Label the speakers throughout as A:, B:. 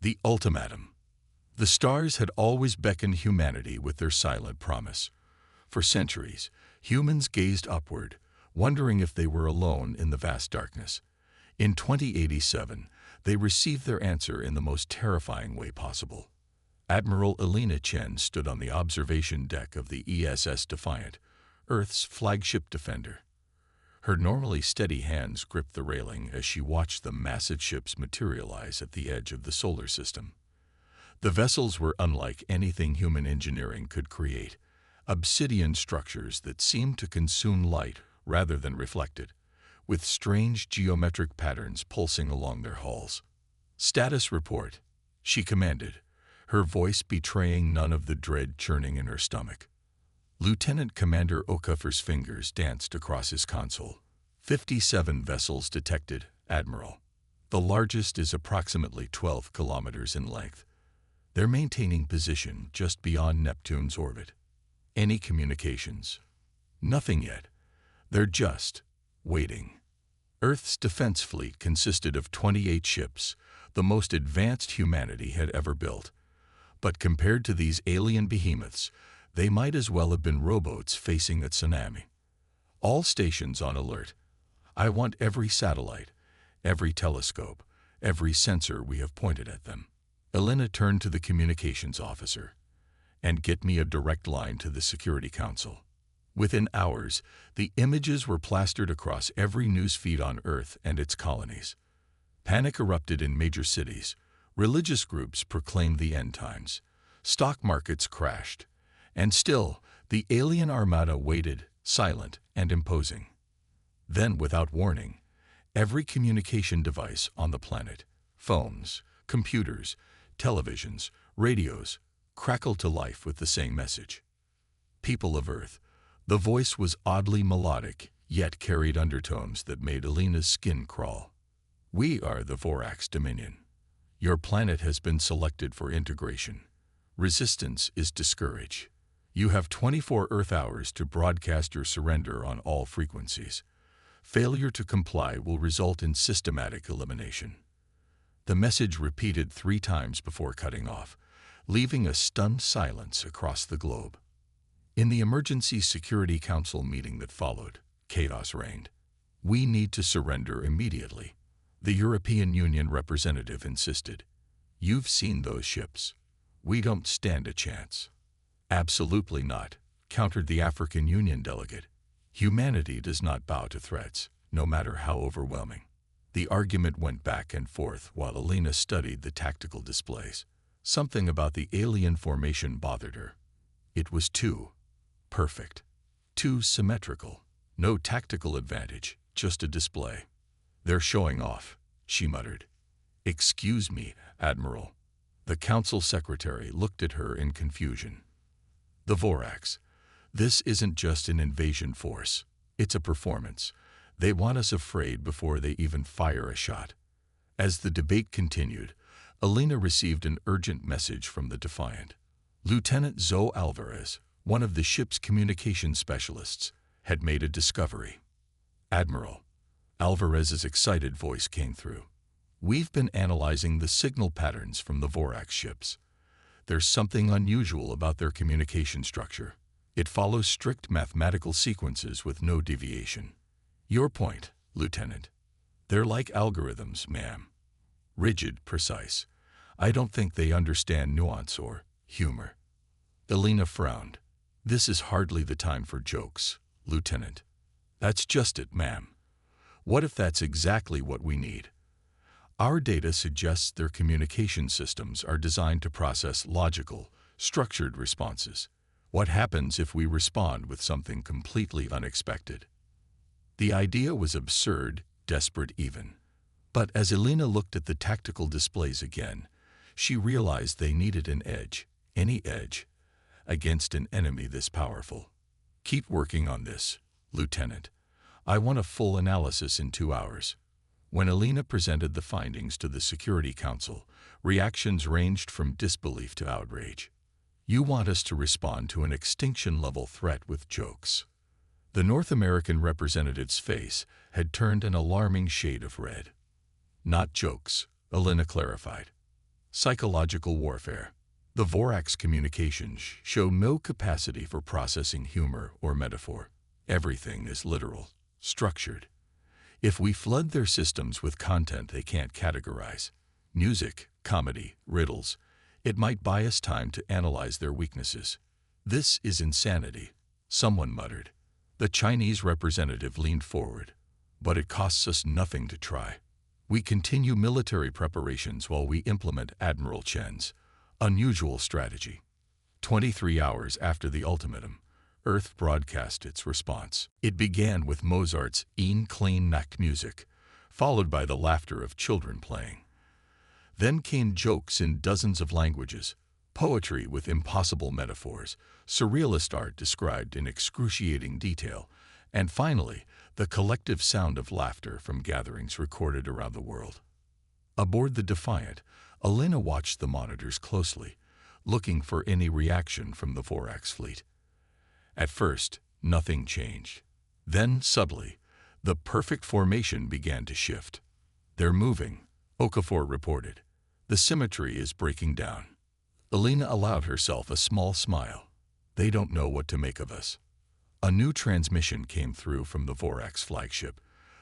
A: The ultimatum. The stars had always beckoned humanity with their silent promise. For centuries, humans gazed upward, wondering if they were alone in the vast darkness. In 2087, they received their answer in the most terrifying way possible. Admiral Elena Chen stood on the observation deck of the ESS Defiant, Earth's flagship defender. Her normally steady hands gripped the railing as she watched the massive ships materialize at the edge of the solar system. The vessels were unlike anything human engineering could create, obsidian structures that seemed to consume light rather than reflect it, with strange geometric patterns pulsing along their hulls. "Status report," she commanded, her voice betraying none of the dread churning in her stomach. Lieutenant Commander Okafor's fingers danced across his console. 57 vessels detected, Admiral. The largest is approximately 12 kilometers in length. They're maintaining position just beyond Neptune's orbit. Any communications? Nothing yet. They're just waiting. Earth's defense fleet consisted of 28 ships, the most advanced humanity had ever built. But compared to these alien behemoths, they might as well have been rowboats facing a tsunami. All stations on alert. I want every satellite, every telescope, every sensor we have pointed at them. Elena turned to the communications officer. "And get me a direct line to the Security Council." Within hours, the images were plastered across every news feed on Earth and its colonies. Panic erupted in major cities. Religious groups proclaimed the end times. Stock markets crashed. And still, the alien armada waited, silent and imposing. Then, without warning, every communication device on the planet, phones, computers, televisions, radios, crackled to life with the same message. "People of Earth." The voice was oddly melodic, yet carried undertones that made Elena's skin crawl. "We are the Vorax Dominion. Your planet has been selected for integration. Resistance is discouraged. You have 24 Earth hours to broadcast your surrender on all frequencies. Failure to comply will result in systematic elimination." The message repeated 3 times before cutting off, leaving a stunned silence across the globe. In the Emergency Security Council meeting that followed, chaos reigned. "We need to surrender immediately," the European Union representative insisted. "You've seen those ships. We don't stand a chance." "Absolutely not," countered the African Union delegate. "Humanity does not bow to threats, no matter how overwhelming." The argument went back and forth while Elena studied the tactical displays. Something about the alien formation bothered her. It was too perfect, too symmetrical. No tactical advantage, just a display. "They're showing off," she muttered. "Excuse me, Admiral." The council secretary looked at her in confusion. "The Vorax. This isn't just an invasion force. It's a performance. They want us afraid before they even fire a shot." As the debate continued, Elena received an urgent message from the Defiant. Lieutenant Zoe Alvarez, one of the ship's communication specialists, had made a discovery. "Admiral," Alvarez's excited voice came through. "We've been analyzing the signal patterns from the Vorax ships. There's something unusual about their communication structure. It follows strict mathematical sequences with no deviation." "Your point, Lieutenant. They're like algorithms, ma'am. Rigid, precise. I don't think they understand nuance or humor." Elena frowned. "This is hardly the time for jokes, Lieutenant." "That's just it, ma'am. What if that's exactly what we need? Our data suggests their communication systems are designed to process logical, structured responses. What happens if we respond with something completely unexpected?" The idea was absurd, desperate even. But as Elena looked at the tactical displays again, she realized they needed an edge, any edge, against an enemy this powerful. "Keep working on this, Lieutenant. I want a full analysis in 2 hours." When Elena presented the findings to the Security Council, reactions ranged from disbelief to outrage. "You want us to respond to an extinction-level threat with jokes." The North American representative's face had turned an alarming shade of red. "Not jokes," Elena clarified. Psychological warfare. The Vorax communications show no capacity for processing humor or metaphor. Everything is literal, structured. If we flood their systems with content they can't categorize, music, comedy, riddles, it might buy us time to analyze their weaknesses. This is insanity, someone muttered. The Chinese representative leaned forward. But it costs us nothing to try. We continue military preparations while we implement Admiral Chen's unusual strategy. 23 hours after the ultimatum, Earth broadcast its response. It began with Mozart's Ein kleine Nacht music, followed by the laughter of children playing. Then came jokes in dozens of languages, poetry with impossible metaphors, surrealist art described in excruciating detail, and finally, the collective sound of laughter from gatherings recorded around the world. Aboard the Defiant, Elena watched the monitors closely, looking for any reaction from the Vorax fleet. At first, nothing changed. Then, subtly, the perfect formation began to shift. "They're moving," Okafor reported. "The symmetry is breaking down." Elena allowed herself a small smile. "They don't know what to make of us." A new transmission came through from the Vorax flagship,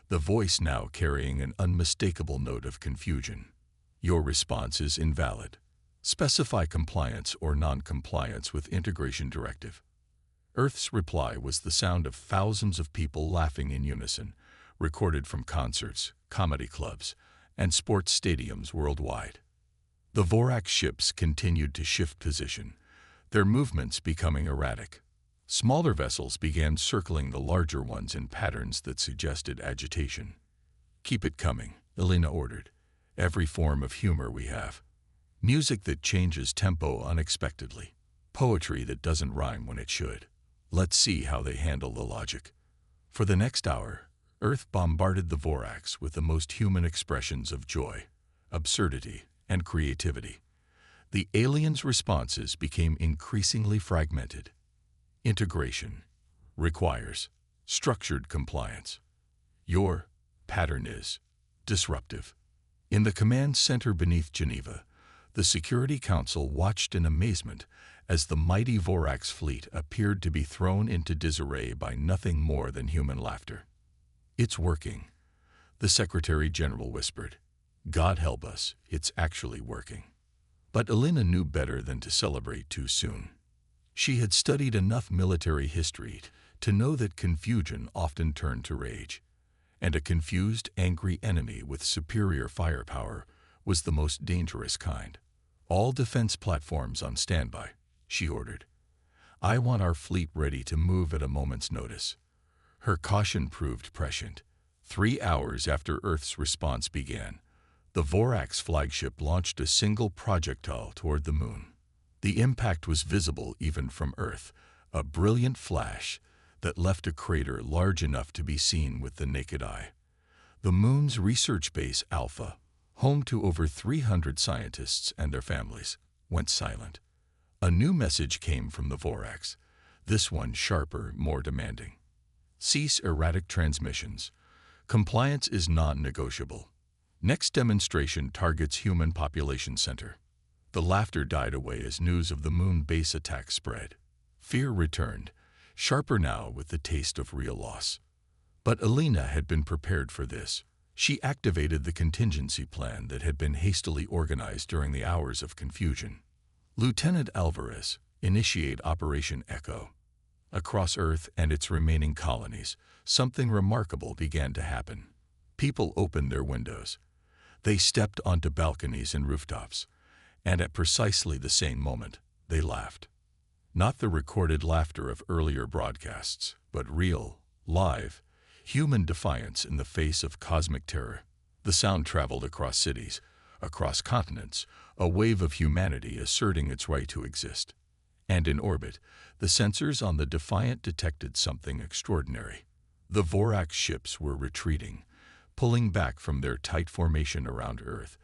A: the voice now carrying an unmistakable note of confusion. "Your response is invalid. Specify compliance or non-compliance with integration directive." Earth's reply was the sound of thousands of people laughing in unison, recorded from concerts, comedy clubs, and sports stadiums worldwide. The Vorax ships continued to shift position, their movements becoming erratic. Smaller vessels began circling the larger ones in patterns that suggested agitation. "Keep it coming," Elena ordered. "Every form of humor we have. Music that changes tempo unexpectedly. Poetry that doesn't rhyme when it should. Let's see how they handle the logic." For the next hour, Earth bombarded the Vorax with the most human expressions of joy, absurdity, and creativity. The aliens' responses became increasingly fragmented. Integration requires structured compliance. Your pattern is disruptive. In the command center beneath Geneva, the Security Council watched in amazement as the mighty Vorax fleet appeared to be thrown into disarray by nothing more than human laughter. "It's working," the Secretary General whispered. "God help us, it's actually working." But Elena knew better than to celebrate too soon. She had studied enough military history to know that confusion often turned to rage, and a confused, angry enemy with superior firepower was the most dangerous kind. "All defense platforms on standby," she ordered. "I want our fleet ready to move at a moment's notice." Her caution proved prescient. 3 hours after Earth's response began, the Vorax flagship launched a single projectile toward the moon. The impact was visible even from Earth, a brilliant flash that left a crater large enough to be seen with the naked eye. The moon's research base Alpha, home to over 300 scientists and their families, went silent. A new message came from the Vorax, this one sharper, more demanding. "Cease erratic transmissions. Compliance is non-negotiable. Next demonstration targets human population center." The laughter died away as news of the moon base attack spread. Fear returned, sharper now with the taste of real loss. But Elena had been prepared for this. She activated the contingency plan that had been hastily organized during the hours of confusion. "Lieutenant Alvarez, initiate Operation Echo." Across Earth and its remaining colonies, something remarkable began to happen. People opened their windows. They stepped onto balconies and rooftops, and at precisely the same moment, they laughed. Not the recorded laughter of earlier broadcasts, but real, live, human defiance in the face of cosmic terror. The sound traveled across cities, across continents, a wave of humanity asserting its right to exist. And in orbit, the sensors on the Defiant detected something extraordinary. The Vorax ships were retreating, pulling back from their tight formation around Earth,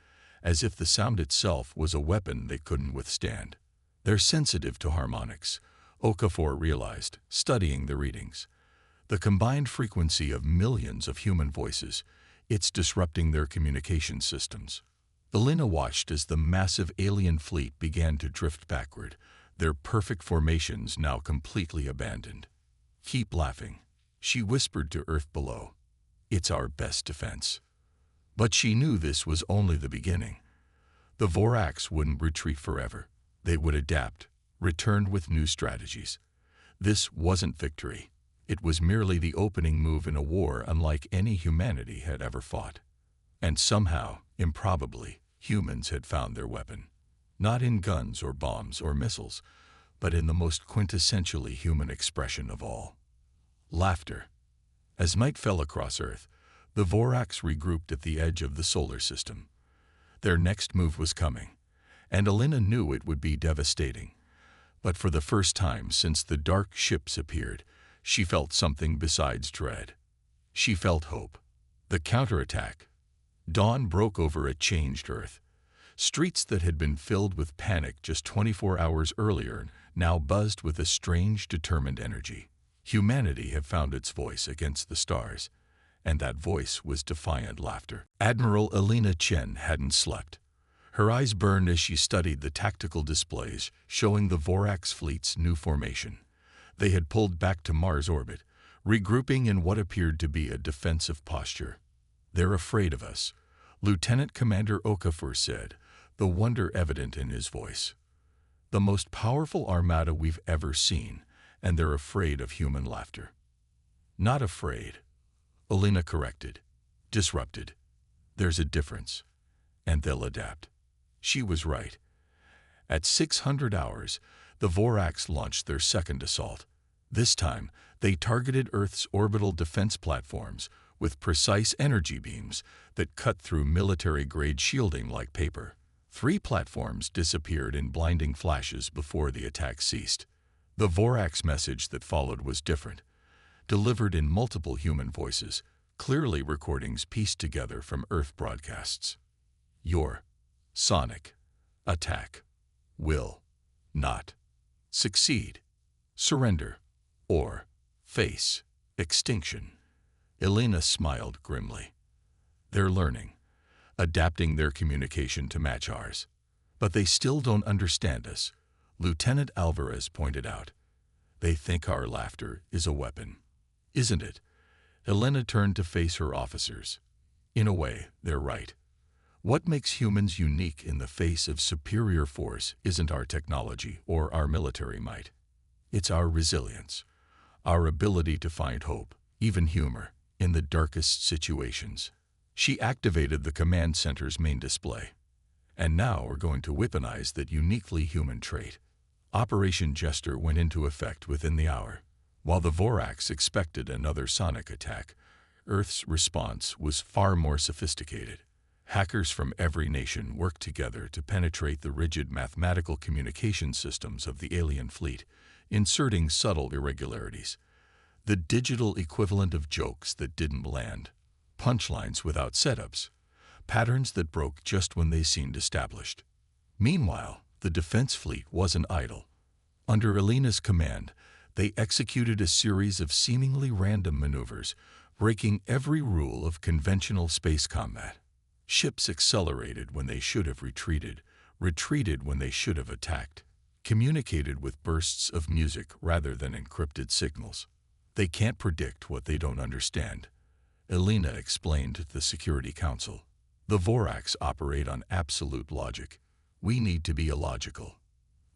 A: as if the sound itself was a weapon they couldn't withstand. "They're sensitive to harmonics," Okafor realized, studying the readings. "The combined frequency of millions of human voices, it's disrupting their communication systems." Elena watched as the massive alien fleet began to drift backward, their perfect formations now completely abandoned. "Keep laughing," she whispered to Earth below. "It's our best defense." But she knew this was only the beginning. The Vorax wouldn't retreat forever. They would adapt, return with new strategies. This wasn't victory. It was merely the opening move in a war unlike any humanity had ever fought. And somehow, improbably, humans had found their weapon. Not in guns or bombs or missiles, but in the most quintessentially human expression of all: laughter. As night fell across Earth, the Vorax regrouped at the edge of the solar system. Their next move was coming, and Elena knew it would be devastating. But for the first time since the dark ships appeared, she felt something besides dread. She felt hope. The counterattack. Dawn broke over a changed Earth. Streets that had been filled with panic just 24 hours earlier now buzzed with a strange, determined energy. Humanity had found its voice against the stars, and that voice was defiant laughter. Admiral Elena Chen hadn't slept. Her eyes burned as she studied the tactical displays showing the Vorax fleet's new formation. They had pulled back to Mars orbit, regrouping in what appeared to be a defensive posture. "They're afraid of us," Lieutenant Commander Okafor said, the wonder evident in his voice. "The most powerful armada we've ever seen, and they're afraid of human laughter." "Not afraid," Elena corrected. "Disrupted. There's a difference, and they'll adapt." She was right. At 600 hours, the Vorax launched their second assault. This time, they targeted Earth's orbital defense platforms with precise energy beams that cut through military-grade shielding like paper. 3 platforms disappeared in blinding flashes before the attack ceased. The Vorax message that followed was different, delivered in multiple human voices, clearly recordings pieced together from Earth broadcasts. "Your sonic attack will not succeed. Surrender or face extinction." Elena smiled grimly. "They're learning, adapting their communication to match ours. But they still don't understand us," Lieutenant Alvarez pointed out. "They think our laughter is a weapon." "Isn't it?" Elena turned to face her officers. "In a way, they're right. What makes humans unique in the face of superior force isn't our technology or our military might. It's our resilience, our ability to find hope, even humor, in the darkest situations." She activated the command center's main display. "And now we're going to weaponize that uniquely human trait." Operation Jester went into effect within the hour. While the Vorax expected another sonic attack, Earth's response was far more sophisticated. Hackers from every nation worked together to penetrate the rigid mathematical communication systems of the alien fleet, inserting subtle irregularities. The digital equivalent of jokes that didn't land, punchlines without setups, patterns that broke just when they seemed established. Meanwhile, the defense fleet wasn't idle. Under Elena's command, they executed a series of seemingly random maneuvers, breaking every rule of conventional space combat. Ships accelerated when they should have retreated, retreated when they should have attacked, communicated with bursts of music rather than encrypted signals. "They can't predict what they don't understand," Elena explained to the Security Council. "The Vorax operate on absolute logic. We need to be illogical."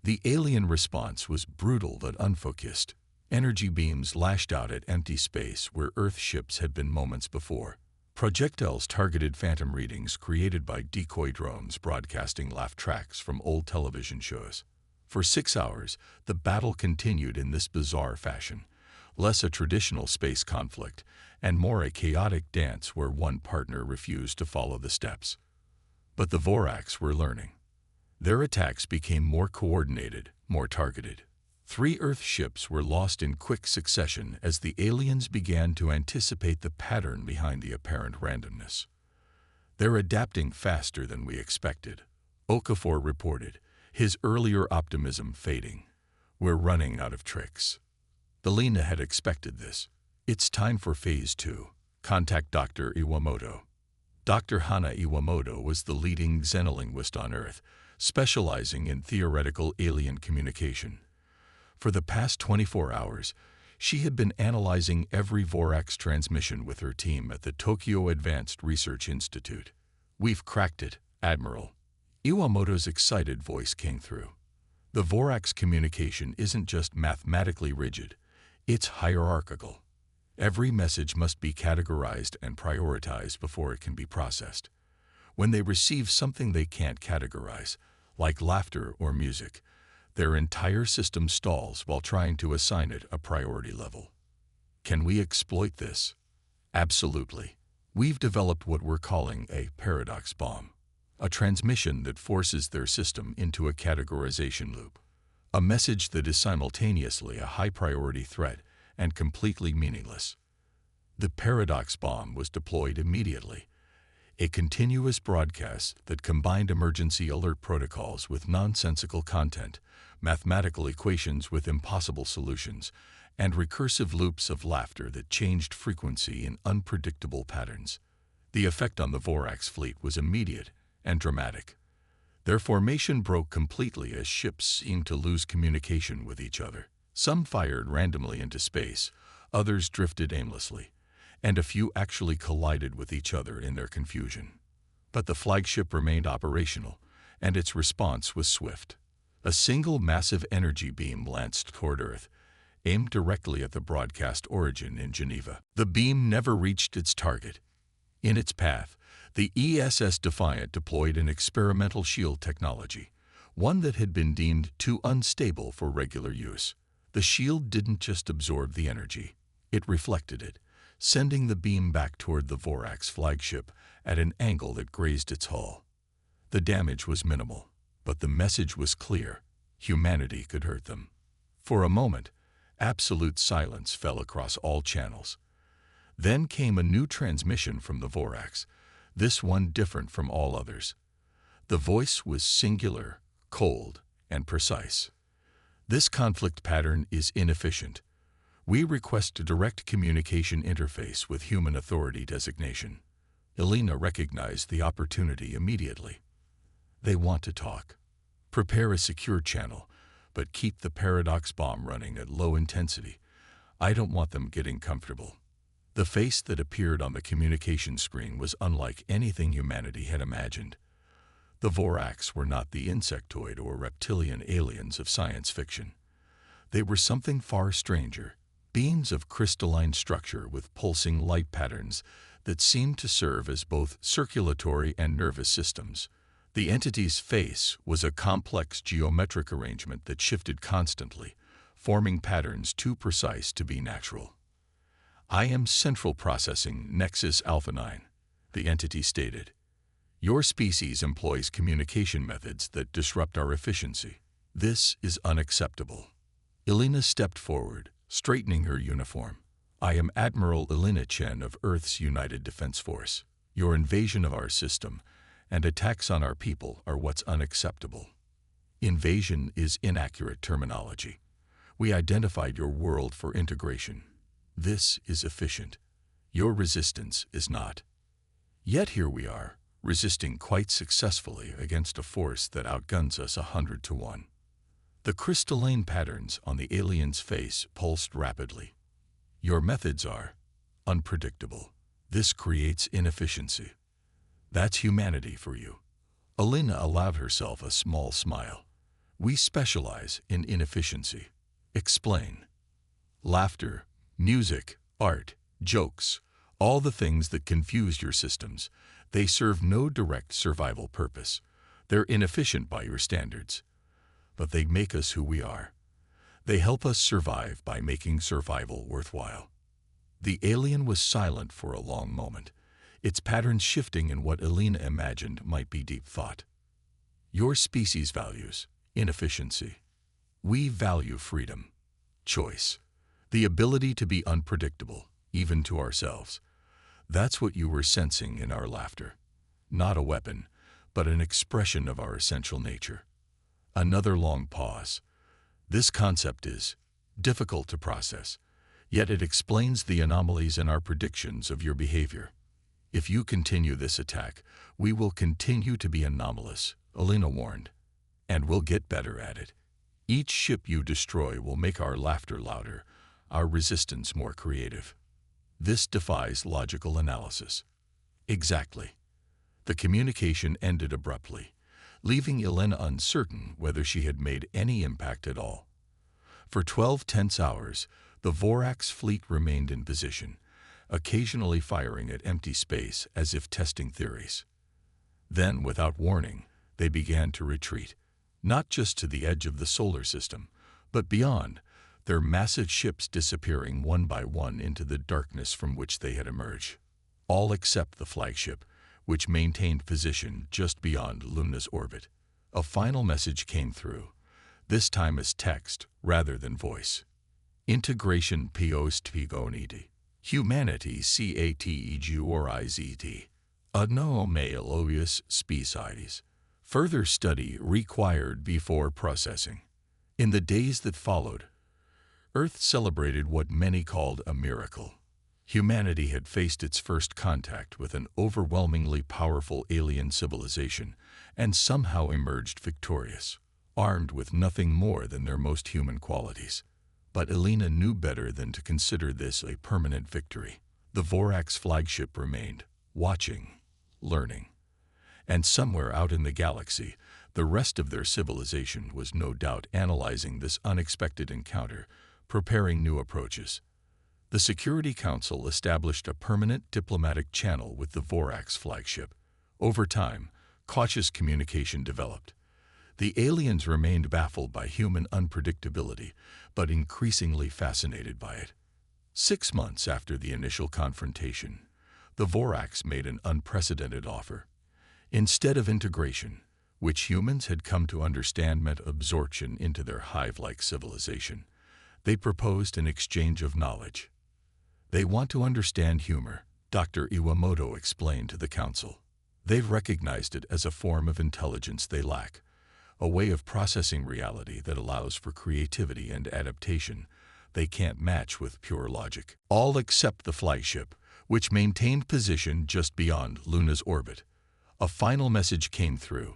A: The alien response was brutal but unfocused. Energy beams lashed out at empty space where Earth ships had been moments before. Projectiles targeted phantom readings created by decoy drones broadcasting laugh tracks from old television shows. For 6 hours, the battle continued in this bizarre fashion, less a traditional space conflict and more a chaotic dance where one partner refused to follow the steps. But the Vorax were learning. Their attacks became more coordinated, more targeted. 3 Earth ships were lost in quick succession as the aliens began to anticipate the pattern behind the apparent randomness. "They're adapting faster than we expected," Okafor reported, his earlier optimism fading. "We're running out of tricks." Elena had expected this. "It's time for Phase 2. Contact Dr. Iwamoto." Dr. Hana Iwamoto was the leading xenolinguist on Earth, specializing in theoretical alien communication. For the past 24 hours, she had been analyzing every Vorax transmission with her team at the Tokyo Advanced Research Institute. "We've cracked it, Admiral." Iwamoto's excited voice came through. The Vorax communication isn't just mathematically rigid, it's hierarchical. Every message must be categorized and prioritized before it can be processed. When they receive something they can't categorize, like laughter or music, their entire system stalls while trying to assign it a priority level. Can we exploit this? Absolutely. We've developed what we're calling a paradox bomb, a transmission that forces their system into a categorization loop, a message that is simultaneously a high-priority threat and completely meaningless. The paradox bomb was deployed immediately, a continuous broadcast that combined emergency alert protocols with nonsensical content, mathematical equations with impossible solutions, and recursive loops of laughter that changed frequency in unpredictable patterns. The effect on the Vorax fleet was immediate and dramatic. Their formation broke completely as ships seemed to lose communication with each other. Some fired randomly into space, others drifted aimlessly, and a few actually collided with each other in their confusion. But the flagship remained operational, and its response was swift. A single massive energy beam lanced toward Earth, aimed directly at the broadcast origin in Geneva. The beam never reached its target. In its path, the ESS Defiant deployed an experimental shield technology, one that had been deemed too unstable for regular use. The shield didn't just absorb the energy, it reflected it, sending the beam back toward the Vorax flagship at an angle that grazed its hull. The damage was minimal, but the message was clear: humanity could hurt them. For a moment, absolute silence fell across all channels. Then came a new transmission from the Vorax, this one different from all others. The voice was singular, cold, and precise. "This conflict pattern is inefficient. We request a direct communication interface with human authority designation." Elena recognized the opportunity immediately. "They want to talk. Prepare a secure channel, but keep the paradox bomb running at low intensity. I don't want them getting comfortable." The face that appeared on the communication screen was unlike anything humanity had imagined. The Vorax were not the insectoid or reptilian aliens of science fiction. They were something far stranger, beings of crystalline structure with pulsing light patterns that seemed to serve as both circulatory and nervous systems. The entity's face was a complex geometric arrangement that shifted constantly, forming patterns too precise to be natural. "I am Central Processing Nexus Alpha 9, the entity stated. "Your species employs communication methods that disrupt our efficiency. This is unacceptable." Elena stepped forward, straightening her uniform. "I am Admiral Elena Chen of Earth's United Defense Force. Your invasion of our system and attacks on our people are what's unacceptable." Invasion is inaccurate terminology. We identified your world for integration. This is efficient. Your resistance is not. Yet here we are, resisting quite successfully against a force that outguns us 100 to 1. The crystalline patterns on the alien's face pulsed rapidly. "Your methods are unpredictable. This creates inefficiency." "That's humanity for you." Elena allowed herself a small smile. "We specialize in inefficiency." "Explain." "Laughter, music, art, jokes, all the things that confuse your systems. They serve no direct survival purpose. They're inefficient by your standards. But they make us who we are. They help us survive by making survival worthwhile." The alien was silent for a long moment, its patterns shifting in what Elena imagined might be deep thought. "Your species values inefficiency. We value freedom, choice, the ability to be unpredictable, even to ourselves. That's what you were sensing in our laughter. Not a weapon, but an expression of our essential nature." Another long pause. "This concept is difficult to process, yet it explains the anomalies in our predictions of your behavior." If you continue this attack, we will continue to be anomalous, Elena warned. And we'll get better at it. Each ship you destroy will make our laughter louder, our resistance more creative. This defies logical analysis. Exactly. The communication ended abruptly, leaving Elena uncertain whether she had made any impact at all. For 12 tense hours, the Vorax fleet remained in position, occasionally firing at empty space as if testing theories. Then, without warning, they began to retreat, not just to the edge of the solar system, but beyond, their massive ships disappearing one by one into the darkness from which they had emerged. All except the flagship, which maintained position just beyond Luna's orbit. A final message came through, this time as text rather than voice. Integration post-Ingenuity. Humanity categorizt. Unshakable species. Further study required before processing. In the days that followed, Earth celebrated what many called a miracle. Humanity had faced its first contact with an overwhelmingly powerful alien civilization and somehow emerged victorious, armed with nothing more than their most human qualities. But Elena knew better than to consider this a permanent victory. The Vorax flagship remained, watching, learning. And somewhere out in the galaxy, the rest of their civilization was no doubt analyzing this unexpected encounter, preparing new approaches. The Security Council established a permanent diplomatic channel with the Vorax flagship. Over time, cautious communication developed. The aliens remained baffled by human unpredictability, but increasingly fascinated by it. 6 months after the initial confrontation, the Vorax made an unprecedented offer. Instead of integration, which humans had come to understand meant absorption into their hive-like civilization, they proposed an exchange of knowledge. They want to understand humor, Dr. Iwamoto explained to the council. They've recognized it as a form of intelligence they lack, a way of processing reality that allows for creativity and adaptation they can't match with pure logic. All except the flagship, which maintained position just beyond Luna's orbit. A final message came through,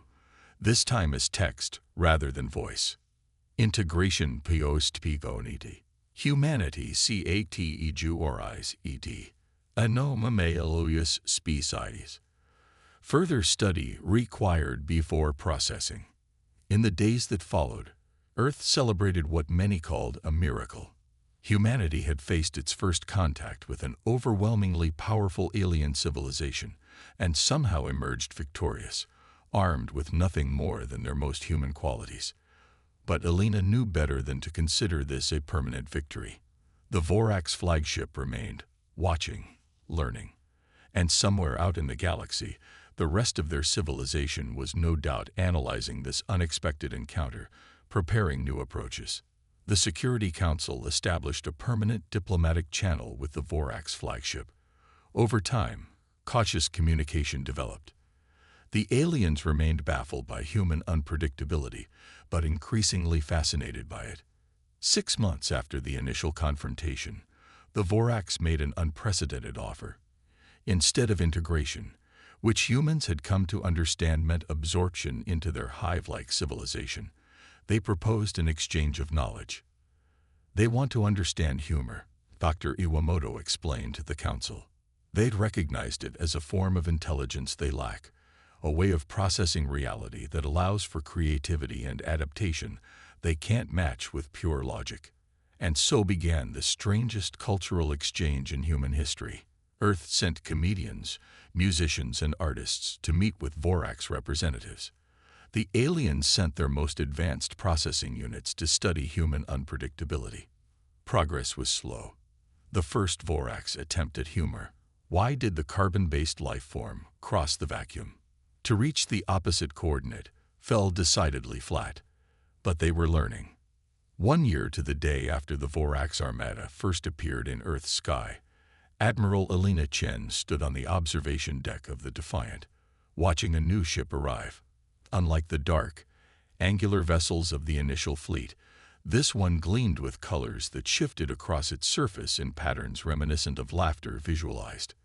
A: this time as text rather than voice. Integration post-Ingenuity. Humanity categorizt. Unshakable species. Further study required before processing. In the days that followed, Earth celebrated what many called a miracle. Humanity had faced its first contact with an overwhelmingly powerful alien civilization and somehow emerged victorious, armed with nothing more than their most human qualities. But Elena knew better than to consider this a permanent victory. The Vorax flagship remained, watching, learning. And somewhere out in the galaxy, the rest of their civilization was no doubt analyzing this unexpected encounter, preparing new approaches. The Security Council established a permanent diplomatic channel with the Vorax flagship. Over time, cautious communication developed. The aliens remained baffled by human unpredictability, but increasingly fascinated by it. 6 months after the initial confrontation, the Vorax made an unprecedented offer. Instead of integration, which humans had come to understand meant absorption into their hive-like civilization, they proposed an exchange of knowledge. They want to understand humor, Dr. Iwamoto explained to the council. They'd recognized it as a form of intelligence they lack, a way of processing reality that allows for creativity and adaptation they can't match with pure logic. And so began the strangest cultural exchange in human history. Earth sent comedians, musicians, and artists to meet with Vorax representatives. The aliens sent their most advanced processing units to study human unpredictability. Progress was slow. The first Vorax attempt at humor. Why did the carbon-based life form cross the vacuum? To reach the opposite coordinate fell decidedly flat, but they were learning. 1 year to the day after the Vorax Armada first appeared in Earth's sky, Admiral Elena Chen stood on the observation deck of the Defiant, watching a new ship arrive. Unlike the dark, angular vessels of the initial fleet, this one gleamed with colors that shifted across its surface in patterns reminiscent of laughter visualized.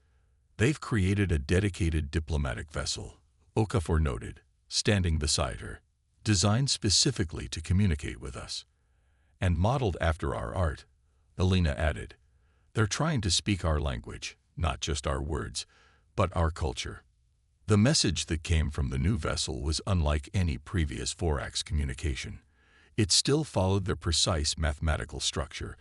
A: They've created a dedicated diplomatic vessel, Okafor noted, standing beside her, designed specifically to communicate with us. And modeled after our art, Elena added. They're trying to speak our language, not just our words, but our culture. The message that came from the new vessel was unlike any previous Vorax communication. It still followed their precise mathematical structure,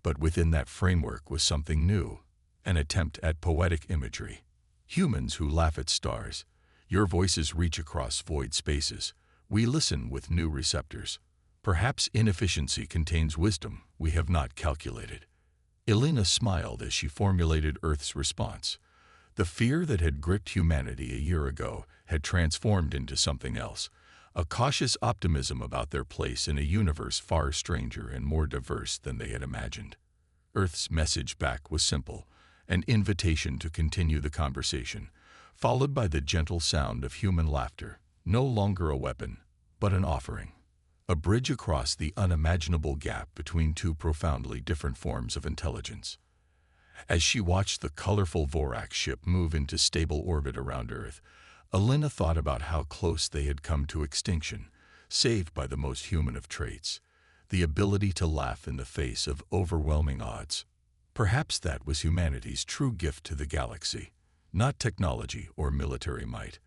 A: but within that framework was something new, an attempt at poetic imagery. Humans who laugh at stars, your voices reach across void spaces. We listen with new receptors. Perhaps inefficiency contains wisdom we have not calculated. Elena smiled as she formulated Earth's response. The fear that had gripped humanity a year ago had transformed into something else, a cautious optimism about their place in a universe far stranger and more diverse than they had imagined. Earth's message back was simple, an invitation to continue the conversation, followed by the gentle sound of human laughter, no longer a weapon, but an offering. A bridge across the unimaginable gap between two profoundly different forms of intelligence. As she watched the colorful Vorax ship move into stable orbit around Earth, Elena thought about how close they had come to extinction, saved by the most human of traits, the ability to laugh in the face of overwhelming odds. Perhaps that was humanity's true gift to the galaxy, not technology or military might,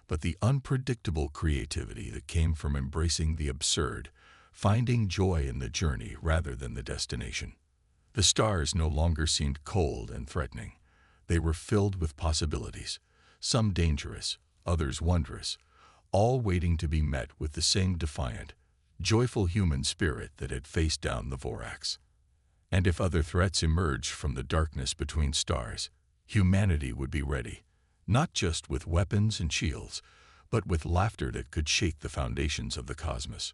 A: but the unpredictable creativity that came from embracing the absurd, finding joy in the journey rather than the destination. The stars no longer seemed cold and threatening. They were filled with possibilities, some dangerous, others wondrous, all waiting to be met with the same defiant, joyful human spirit that had faced down the Vorax. And if other threats emerged from the darkness between stars, humanity would be ready, not just with weapons and shields, but with laughter that could shake the foundations of the cosmos.